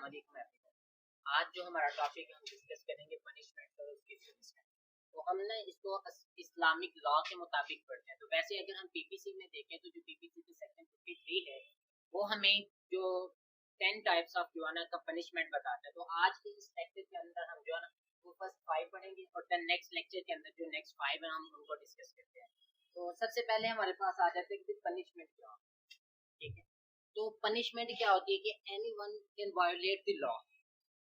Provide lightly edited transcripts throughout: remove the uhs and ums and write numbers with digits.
अस्सलामुअलैकुम एवरीवन। आज जो हमारा टॉपिक है हम डिस्कस करेंगे पनिशमेंट और उसकी पनिशमेंट। तो हमने इसको इस्लामिक लॉ के मुताबिक पढ़ते हैं। तो वैसे अगर हम पीपीसी में देखें तो जो पीपीसी के सेक्शन 53 है वो हमें जो 10 टाइप्स ऑफ जो है ना का पनिशमेंट बताता है। तो आज के इस लेक्चर के अंदर हम जो है ना वो फर्स्ट 5 पढ़ेंगे और देन नेक्स्ट लेक्चर के अंदर जो नेक्स्ट 5 है हम उनको डिस्कस करते हैं। तो सबसे पहले हमारे पास आ जाते हैं कि पनिशमेंट क्या है। ठीक है, तो पनिशमेंट क्या होती है कि anyone can violet the law.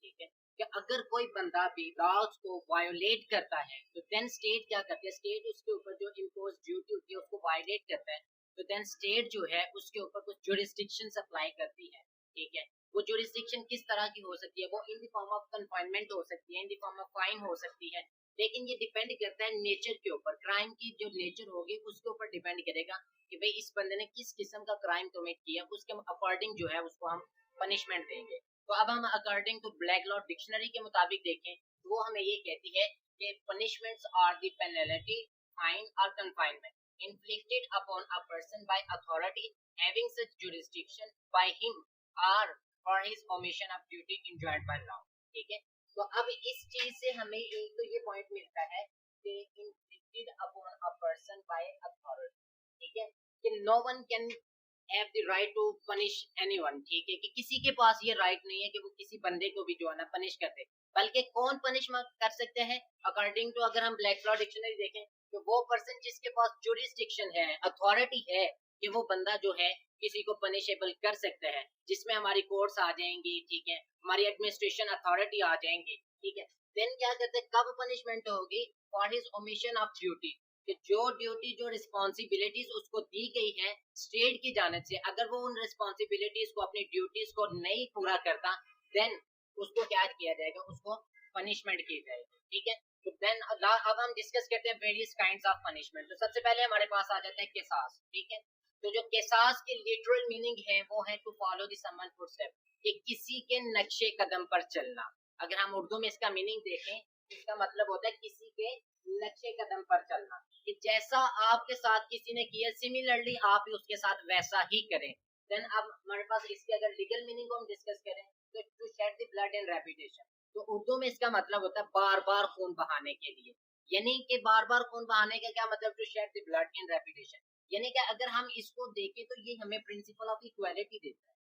ठीक है, कि अगर कोई बंदा भी लॉज को वायोलेट करता है तो देन स्टेट क्या करती है, स्टेट उसके ऊपर जो इम्पोज ड्यूटी होती है उसको वायोलेट करता है तो देन स्टेट जो है उसके ऊपर कुछ जुरिस्डिक्शन अप्लाई करती है। ठीक है, वो जुरिस्डिक्शन किस तरह की हो सकती है, वो in the form of confinement हो सकती है, in the form of fine हो सकती है, लेकिन ये डिपेंड करता है नेचर के ऊपर, क्राइम की जो नेचर होगी उसके ऊपर डिपेंड करेगा कि भाई इस बंदे ने किस किस्म का क्राइम कमिट किया, उसके अकॉर्डिंग जो है उसको हम पनिशमेंट देंगे। तो अब हम according to Black law dictionary के मुताबिक देखें तो वो हमें ये कहती है कि punishments are the penalty, fine और confinement inflicted upon a person by authority having such jurisdiction by him और for his omission of duty enjoyed by law. ठीक है, तो अब इस चीज से हमें एक तो ये पॉइंट मिलता है कि inflicted upon a person by authority. ठीक है, कि no one can have the right to punish anyone. ठीक है, कि किसी के पास ये राइट नहीं है कि वो किसी बंदे को भी जो है ना पनिश कर दे, बल्कि कौन पनिश कर सकते हैं अकॉर्डिंग टू अगर हम ब्लैक लॉ डिक्शनरी देखें तो वो पर्सन जिसके पास जुरिस्डिक्शन है, अथॉरिटी है कि वो बंदा जो है किसी को पनिशेबल कर सकते हैं, जिसमें हमारी कोर्ट्स आ जाएंगी। ठीक है, हमारी एडमिनिस्ट्रेशन अथॉरिटी आ जाएंगी। ठीक है, देन क्या करते हैं, कब पनिशमेंट होगी, for his omission of duty, कि जो ड्यूटी जो रिस्पॉन्सिबिलिटीज उसको दी गई है स्टेट की जानिब से, अगर वो उन रिस्पॉन्सिबिलिटीज को अपनी ड्यूटीज को नहीं पूरा करता देन उसको क्या किया जाएगा, उसको पनिशमेंट की जाएगी। ठीक है, तो देन अब हम डिस्कस करते हैं वेरियस काइंड्स ऑफ पनिशमेंट। तो सबसे पहले हमारे पास आ जाता है किसास। ठीक है, तो जो किसास की लिटरल मीनिंग है वो है to follow the someone footstep, कि किसी के नक्शे कदम पर चलना। अगर हम उर्दू में इसका मीनिंग देखें इसका मतलब होता है किसी के नक्शे कदम पर चलना, कि जैसा आपके साथ किसी ने किया सिमिलरली आप भी उसके साथ वैसा ही करें। देन अब हमारे पास इसके अगर लीगल मीनिंग को हम डिस्कस करें तो to shed the blood in reputation, तो उर्दू में इसका मतलब होता है बार बार खून बहाने के लिए। यानी कि बार बार खून बहाने का क्या मतलब, to shed the blood in reputation, यानी कि अगर हम इसको देखें तो ये हमें प्रिंसिपल ऑफ इक्वालिटी देता है।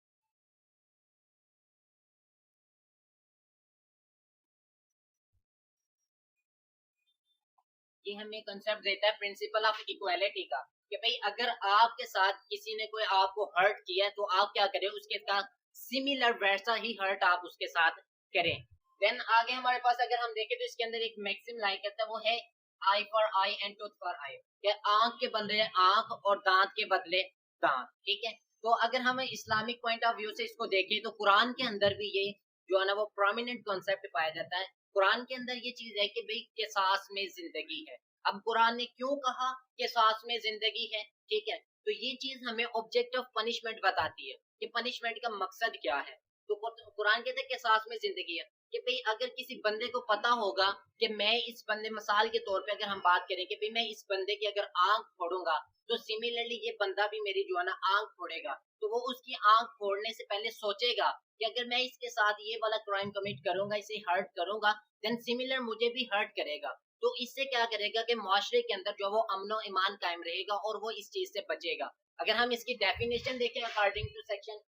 ये हमें कंसेप्ट देता है प्रिंसिपल ऑफ इक्वालिटी का, कि भाई अगर आपके साथ किसी ने कोई आपको हर्ट किया तो आप क्या करें, उसके साथ सिमिलर वैसा ही हर्ट आप उसके साथ करें। देन आगे हमारे पास अगर हम देखें तो इसके अंदर एक मैक्सिम लाइन कहता है वो है eye for eye and tooth for eye, कि आंख के बदले आंख और दांत के बदले दांत। ठीक है, तो अगर हम इस्लामिक पॉइंट ऑफ व्यू से इसको देखें तो कुरान के अंदर भी ये जो है ना वो प्रोमिनेंट कॉन्सेप्ट पाया जाता है। कुरान के अंदर ये चीज है कि भाई किसास में जिंदगी है। अब कुरान ने क्यों कहा कि किसास में जिंदगी है, ठीक है, तो ये चीज हमें ऑब्जेक्ट ऑफ पनिशमेंट बताती है कि पनिशमेंट का मकसद क्या है। तो कुरान कहते हैं किसास में जिंदगी है, कि भाई अगर किसी बंदे को पता होगा कि मैं इस बंदे, मिसाल के तौर पे अगर हम बात करें कि भाई मैं इस बंदे की अगर आंख फोड़ूंगा तो सिमिलरली ये बंदा भी मेरी जो है ना आंख फोड़ेगा, तो वो उसकी आंख फोड़ने से पहले सोचेगा कि अगर मैं इसके साथ ये वाला क्राइम कमिट करूंगा, इसे हर्ट करूंगा, देन सिमिलर मुझे भी हर्ट करेगा। तो इससे क्या करेगा कि माशरे के अंदर जो वो अमनो ईमान कायम रहेगा और वो इस चीज से बचेगा। अगर हम इसकी डेफिनेशन देखें according to section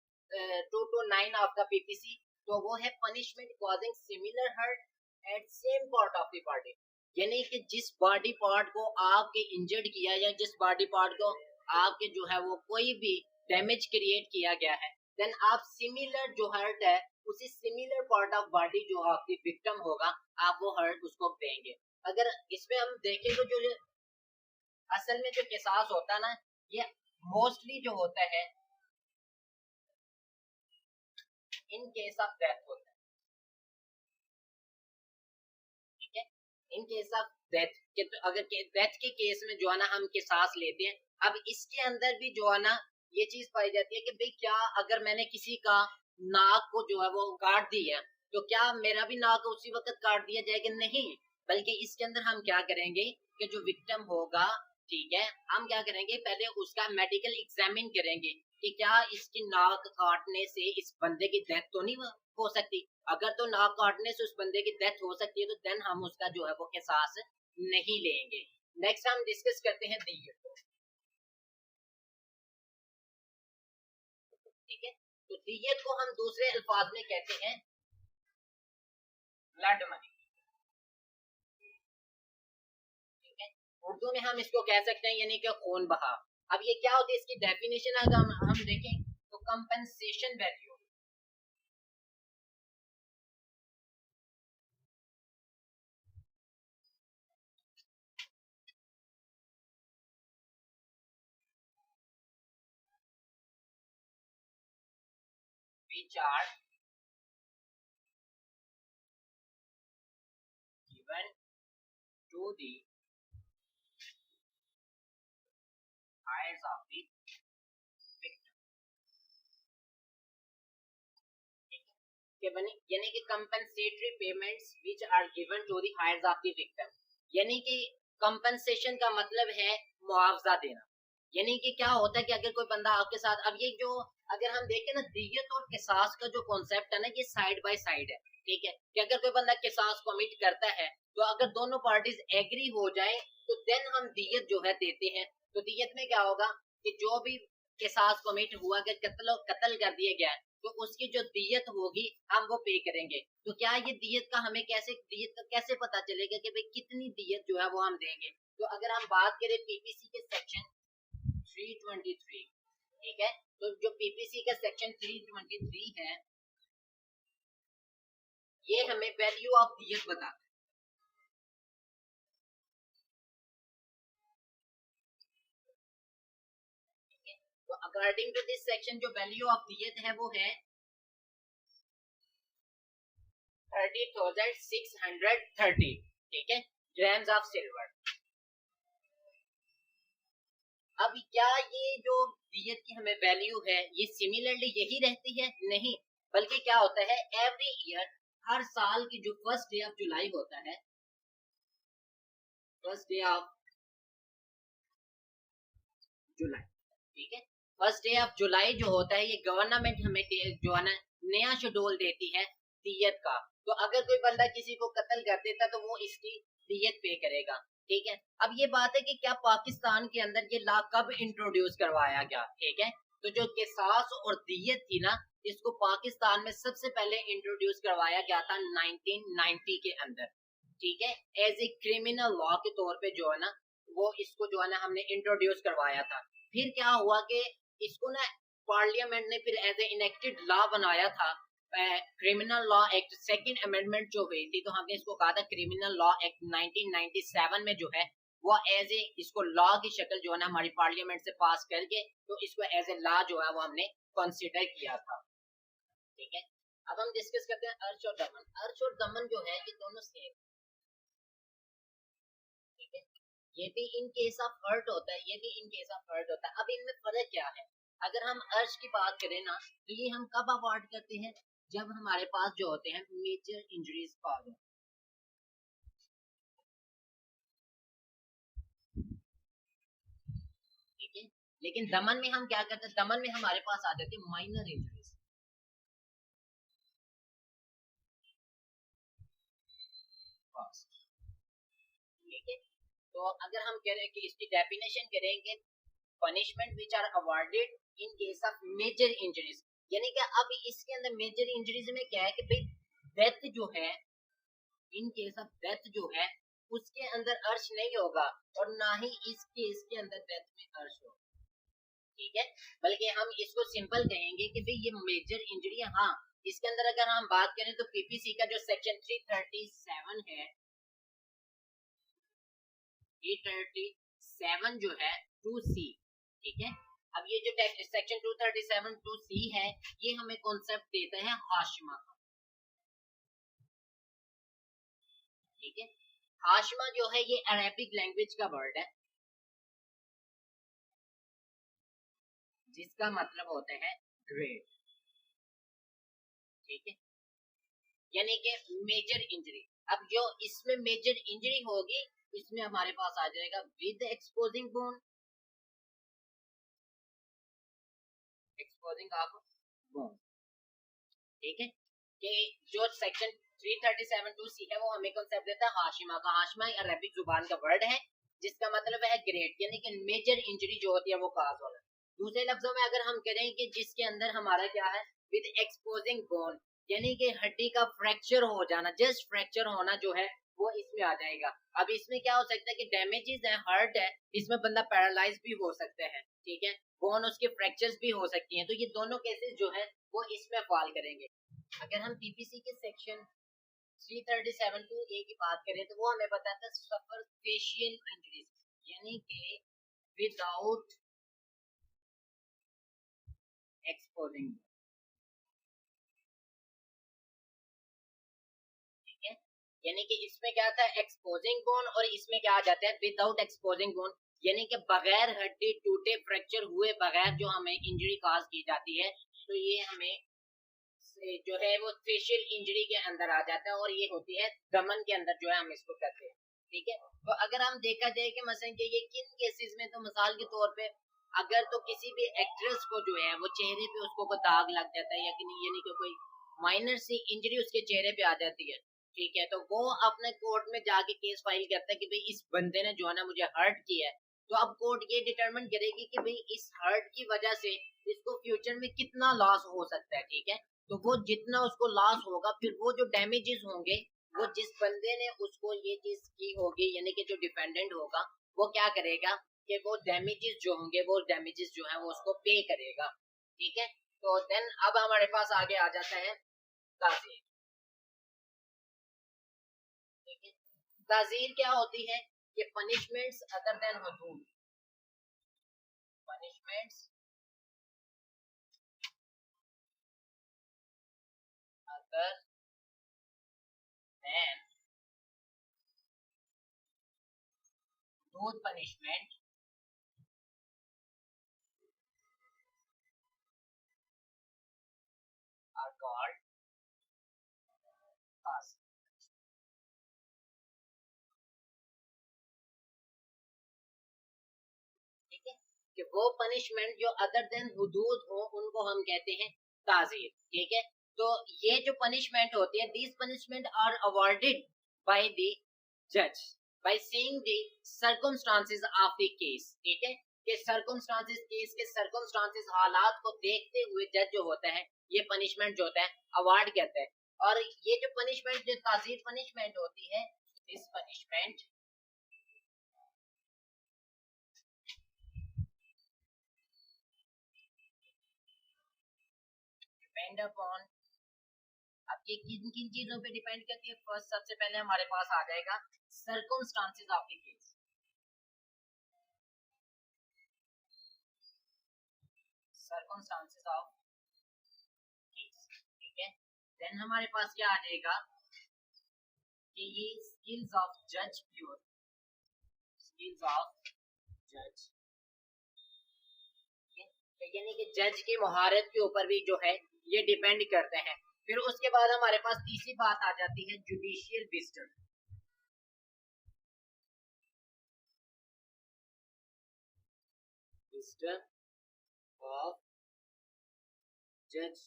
229 of the PPC, तो वो है punishment causing similar hurt at same part of the body, यानी कि जिस बॉडी पार्ट को आपके इंजर्ड किया या जिस बॉडी पार्ट को आपके जो है वो कोई भी डैमेज क्रिएट किया गया है, देन आप सिमिलर जो हर्ट है उसी सिमिलर पार्ट ऑफ बॉडी जो आपकी विक्टिम होगा आप वो हर्ट उसको देंगे। अगर इसमें हम देखें तो जो असल में जो किसास होता है ना, ये मोस्टली जो होता है इन केस ऑफ डेथ होता है। ठीक है, इन केस ऑफ डेथ के, तो अगर डेथ के केस में जो है ना हम किसास लेते हैं। अब इसके अंदर भी जो है ना ये चीज पाई जाती है कि भाई क्या अगर मैंने किसी का नाक को जो है वो काट दिया तो क्या मेरा भी नाक उसी वक्त काट दिया जाएगा, नहीं, बल्कि इसके अंदर हम क्या करेंगे कि जो विक्टिम होगा, ठीक है, हम क्या करेंगे, पहले उसका मेडिकल एग्जामिन करेंगे कि क्या इसकी नाक काटने से इस बंदे की डेथ तो नहीं हो सकती। अगर तो नाक काटने से उस बंदे की डेथ हो सकती है तो देन हम उसका जो है वो किसास नहीं लेंगे। नेक्स्ट हम डिस्कस करते हैं दियत को। ठीक है, तो दियत को हम दूसरे अल्फाज में कहते हैं ब्लड मनी। उर्दू में हम इसको कह सकते हैं यानी कि खून बहा। अब ये क्या होती है, इसकी डेफिनेशन अगर हम देखें तो compensation value, which are given to the heirs of the victim। यानी कि compensatory payments which are given to the heirs of the victim, यानी कि कंपनसेशन का मतलब है मुआवजा देना। यानी कि क्या होता है कि अगर कोई बंदा आपके साथ, अब ये जो अगर हम देखें ना, दियत और किसास का जो कॉन्सेप्ट है ना, ये साइड बाय साइड है। ठीक है, कि अगर कोई बंदा किसास कमिट करता है तो अगर दोनों पार्टीज एग्री हो जाए तो देन हम दियत जो है देते हैं। तो दियत में क्या होगा कि जो भी किसास कमिट हुआ, अगर कत्ल कर दिया गया तो उसकी जो दियत होगी हम वो पे करेंगे। तो क्या ये दियत का हमें दियत का कैसे पता चलेगा कि भाई कितनी दियत जो है वो हम देंगे। तो अगर हम बात करें पीपीसी के सेक्शन 323, ठीक है, तो जो पीपीसी का सेक्शन 323 है ये हमें वैल्यू ऑफ दियत बताता है। तो अकॉर्डिंग टू दिस सेक्शन जो वैल्यू ऑफ दियत है वो है 30,630, ठीक है, ग्राम्स ऑफ सिल्वर। अब क्या ये जो दियत की हमें वैल्यू है ये सिमिलरली यही रहती है? नहीं, बल्कि क्या होता है, एवरी ईयर, हर साल की जो फर्स्ट डे ऑफ जुलाई होता है, फर्स्ट डे ऑफ जुलाई, ठीक है, फर्स्ट डे ऑफ जुलाई जो होता है ये गवर्नमेंट हमें जो है ना नया शेड्यूल देती है दियत का। तो अगर कोई बंदा किसी को कत्ल कर देता तो वो इसकी दियत पे करेगा। ठीक है, अब ये बात है कि क्या पाकिस्तान के अंदर ये लॉ कब इंट्रोड्यूस करवाया गया? ठीक है, तो जो किसास और दियत थी ना, इसको पाकिस्तान में सबसे पहले इंट्रोड्यूस करवाया गया था 1990 के अंदर। ठीक है, एज ए क्रिमिनल लॉ के तौर पे जो है ना वो इसको जो है ना हमने इंट्रोड्यूस करवाया था। फिर क्या हुआ कि इसको ना पार्लियामेंट ने फिर एज ए इनेक्टेड लॉ बनाया था, criminal law act second amendment जो हुई थी, तो हमने इसको कहा था क्रिमिनल लॉ एक्ट 1997 में जो है वो एज ए इसको लॉ की शक्ल जो है ना हमारी पार्लियामेंट से पास करके तो इसको एज ए लॉ जो है वो हमने कंसीडर किया था। ठीक है, अब हम डिस्कस करते हैं अर्श और दमन। अर्श और दमन जो है ये दोनों सेम, ठीक है, ये भी इन केस ऑफ हर्ट होता है, ये भी इन केस ऑफ हर्ट होता है। अब इनमें फर्क क्या है? अगर हम अर्श की बात करें ना तो ये हम कब अवॉर्ड करते हैं? जब हमारे पास जो होते हैं मेजर इंजरीज कॉज हो। ठीक है, लेकिन दमन में हम क्या करते हैं, दमन में हमारे पास आ जाती है माइनर इंजरीज। ठीक है, तो अगर हम कह रहे हैं कि इसकी डेफिनेशन करेंगे, punishment which are awarded in case of major injuries, यानी कि अब इसके अंदर मेजर इंजरीज में क्या है कि भाई डेथ जो है, इन केस ऑफ डेथ जो है उसके अंदर अर्श नहीं होगा और ना ही इस केस के अंदर डेथ में अर्श होगा। ठीक है, बल्कि हम इसको सिंपल कहेंगे कि भाई ये मेजर इंजरी है। हाँ, इसके अंदर अगर हम बात करें तो पीपीसी का जो सेक्शन 337 है, 337 जो है 2C, ठीक है, अब ये जो सेक्शन 237 2C है ये हमें कॉन्सेप्ट देता है हाशिमा का। ठीक है, हाशिमा जो है ये अरेबिक लैंग्वेज का वर्ड है जिसका मतलब होता है ग्रेट। ठीक है, यानी कि मेजर इंजरी। अब जो इसमें मेजर इंजरी होगी इसमें हमारे पास आ जाएगा with exposing bone, exposing of bone. ठीक है, कि जो सेक्शन 337(2)(c) है वो हमें कॉन्सेप्ट देता है हाशिमा का। हाशिमा अरबिक जुबान का वर्ड है जिसका मतलब है ग्रेट, यानी कि मेजर इंजरी जो होती है वो काज होना। दूसरे लफ्जों में अगर हम करें कि जिसके अंदर हमारा क्या है विद एक्सपोजिंग बोन, यानी कि हड्डी का फ्रैक्चर हो जाना, जस्ट फ्रैक्चर होना जो है वो इसमें आ जाएगा। अब इसमें क्या हो सकता है कि डैमेजेस है, हर्ट है, इसमें बंदा पैरालाइज भी हो सकते हैं। ठीक है, बोन उसके फ्रैक्चर्स भी हो सकती हैं, तो ये दोनों केसेस जो है वो इसमें फॉल करेंगे। अगर हम पीपीसी के सेक्शन 337(2)(a) की बात करें तो वो हमें बताता है सफर फेशियल इंजरीज, यानी कि विदाउट एक्सपोजिंग। ठीक है, यानी कि इसमें क्या आता है एक्सपोजिंग बोन, और इसमें क्या आ जाता है विदाउट एक्सपोजिंग बोन, यानी कि बगैर हड्डी टूटे फ्रैक्चर हुए बगैर जो हमें इंजरी काज की जाती है, तो ये हमें जो है वो फेशियल इंजरी के अंदर आ जाता है, और ये होती है दमन के अंदर जो है हम इसको कहते हैं। ठीक है, तो अगर हम देखा जाए कि मसलन कि ये किन केसेस में, तो मिसाल के तौर पे अगर तो किसी भी एक्ट्रेस को जो है वो चेहरे पे उसको कोई दाग लग जाता है, या यानी कि कोई माइनर सी इंजरी उसके चेहरे पे आ जाती है, ठीक है, तो वो अपने कोर्ट में जाके केस फाइल करता है कि भाई इस बंदे ने जो है ना मुझे हर्ट किया है। तो अब कोर्ट ये डिटरमिन करेगी कि भाई इस हर्ट की वजह से इसको फ्यूचर में कितना लॉस हो सकता है। ठीक है, तो वो जितना उसको लॉस होगा, फिर वो जो डैमेजेस होंगे वो जिस बंदे ने उसको ये चीज की होगी, यानी कि जो डिफेंडेंट होगा वो क्या करेगा कि वो डैमेजेस जो होंगे वो डैमेजेस जो है वो उसको पे करेगा। ठीक है, तो देन अब हमारे पास आगे आ जाता है ताज़ीर। ठीक है, ताज़ीर क्या होती है कि पनिशमेंट्स अदर देन हुदूद, पनिशमेंट्स अदर देन हुदूद पनिशमेंट आर कॉल्ड ताज़ीर। ठीक है, कि वो पनिशमेंट जो अदर देन हुदूद हो उनको हम कहते हैं ताज़ीर। ठीक है, तो ये जो पनिशमेंट होती है, these punishment are awarded by the जज by seeing the circumstances of the case. ठीक है, कि सर्कमस्टांसेस, केस के सर्कमस्टांसेस, हालात को देखते हुए जज जो होता है ये पनिशमेंट जो होता है अवार्ड करता है। और ये जो पनिशमेंट जो ताज़ीर पनिशमेंट होती है, दिस पनिशमेंट डिपेंड अपॉन, अब ये किन किन चीजों पे डिपेंड करती है। फर्स्ट, सबसे पहले हमारे पास आ जाएगा circumstances of the case, circumstances of case. ठीक है, देन हमारे पास क्या आ जाएगा कि ये स्किल्स ऑफ जज की होती है, स्किल्स ऑफ जज, यानी कि जज की महारत के ऊपर भी जो है ये डिपेंड करते हैं। फिर उसके बाद हमारे पास तीसरी बात आ जाती है जुडिशियल विजडम, विजडम ऑफ जज।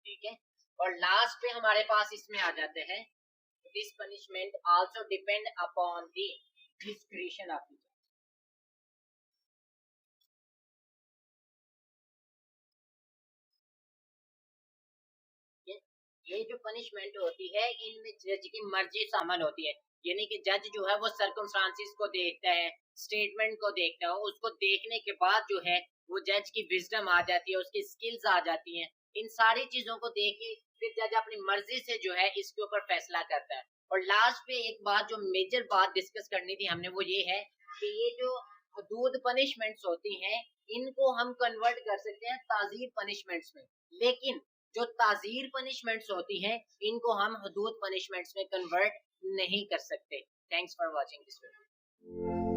ठीक है, और लास्ट पे हमारे पास इसमें आ जाते हैं this punishment also depend upon the discretion of the जज। ये जो पनिशमेंट होती है इनमें जज की मर्जी शामिल होती है, यानी कि जज जो है वो सर्कमस्टांसेस को देखता है, स्टेटमेंट को देखता है, उसको देखने के बाद जो है वो जज की विजडम आ जाती है, उसकी स्किल्स आ जाती हैं। इन सारी चीजों को देख के फिर जज अपनी मर्जी से जो है इसके ऊपर फैसला करता है। और लास्ट पे एक बात जो मेजर बात डिस्कस करनी थी हमने, वो ये है कि ये जो हदूद पनिशमेंट्स होती हैं इनको हम कन्वर्ट कर सकते हैं ताज़ीर पनिशमेंट्स में, लेकिन जो ताज़ीर पनिशमेंट्स होती हैं इनको हम हदूद पनिशमेंट्स में कन्वर्ट नहीं कर सकते। Thanks for watching this video.